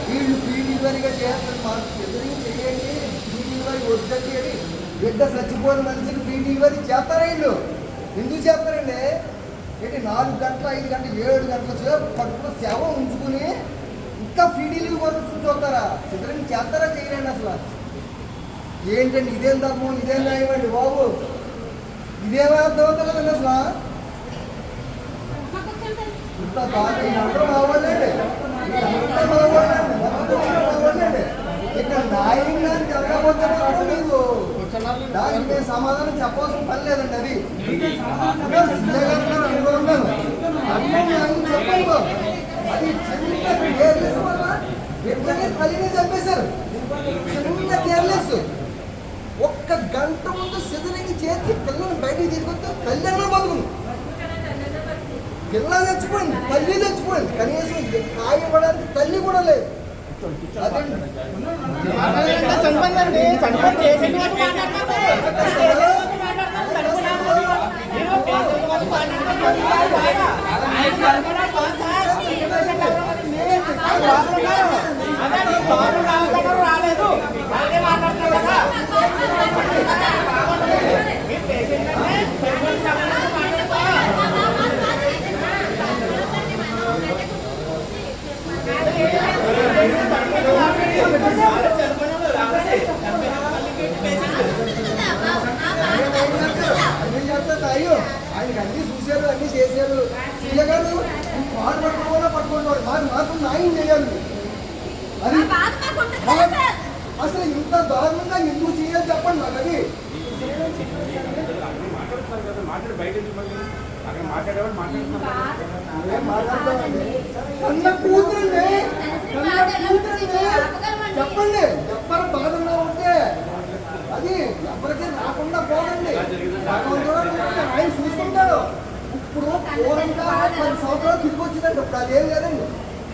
వీళ్ళు ఫ్రీ డెలివరీగా చేస్తారు. మాకు ఎదురు చేయండి, ఫ్రీ డెలివరీ వద్దండి అని బిడ్డ చచ్చిపోయిన మనిషికి ఫ్రీ డెలివరీ చేస్తారా వీళ్ళు? ఎందుకు చేస్తారండి? ఏంటి 4 గంటలు 5 గంటలు 7 గంటల సేపు కడుపులో సేవ ఉంచుకుని ఇంకా ఫ్రీ డెలివరీ కోసం చూస్తారా? సిద్ధంగా చేస్తారా చేయరండి అసలు? ఏంటండి ఇదేం ధర్మం, ఇదేం న్యాయం అండి బాబు? ఇదేమో అర్థం అవుతుందండి అసలు. ఇంత బాగా అందరూ బాగోలేండి, బాగోలేండి. ఇక్కడ న్యాయంగా చెప్పకపోతే మీకు దానికి నేను సమాధానం చెప్పాల్సిన పని లేదండి. అది చెప్పండి. అది చిన్న కేర్లెస్ వల్ల వెంటనే తల్లిని చంపేశారు. చిన్న కేర్లెస్. 1 గంట ముందు సిజరింగ్ చేసి పిల్లల్ని బయటికి తీసుకొస్తే తల్లి అన్న బతుకుంది. పిల్ల చచ్చిపోయింది, తల్లి చచ్చిపోయింది. కనీసం కాయపడానికి తల్లి కూడా లేదు. అదండి రాలేదు అయ్యో ఆయనకి అన్ని చూశారు, అన్ని చేశారు. చేయగారు వాడు పట్టుకోవాలి మాకు న్యాయం చేయాలి. అది అసలు ఇంత దారుణంగా ఎందుకు చేయాలి చెప్పండి నాకు. అది కన్న కూతురండి, చెప్పండి. ఎవరు బాధన్నా ఉంటే అది ఎవరికి రాకుండా పోదండి. ఆయన చూసుకుంటాడు. ఇప్పుడు పూర్వంగా 10 సంవత్సరాలు తిరిగి వచ్చిందండి. ఇప్పుడు అదేం లేదండి.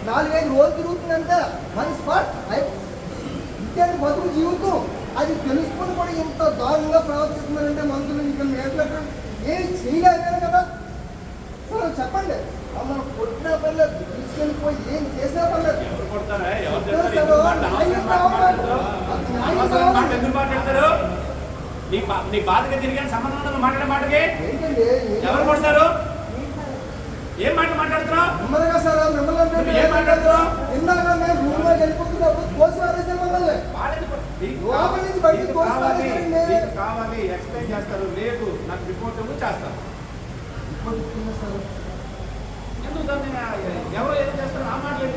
4-5 రోజులు తిరుగుతుందంటే మన స్పాట్ ఇంతే బతుకు జీవితం. అది తెలుసుకుని కూడా ఇంత దారుణంగా ప్రవర్తిస్తున్నారంటే మనుషులు ఇంకా మేట్లట ఏం చేయలేరు కదా. చెప్పండి, మనం కొట్టిన పర్లేదు, తీసుకెళ్ళిపోయి ఏం చేసినా పర్లేదు. నీ బాధగా తిరిగి సంబంధం ఉన్నది మాట్లాడే మాటకి ఏంటండి? ఎవరు కొడతారు? ఏం మాట మాట్లాడుతున్నావు? నెమ్మదిగా సార్, మిమ్మల్ని ఏం మాట్లాడుతున్నావు? ఇందాక మేము రూమ్ లో వెళ్ళిపోతున్నప్పుడు కోసి వారేసారు మమ్మల్ని. లోపల నుంచి బయటికి కోసి వారేసారండి. కావాలి ఎక్స్ప్లెయిన్ చేస్తారు. లేదు నాకు రిపోర్ట్ చేస్తారు. ఎందుకు ఎవరు ఏదో చేస్తారు? ఆ మాట్లాడి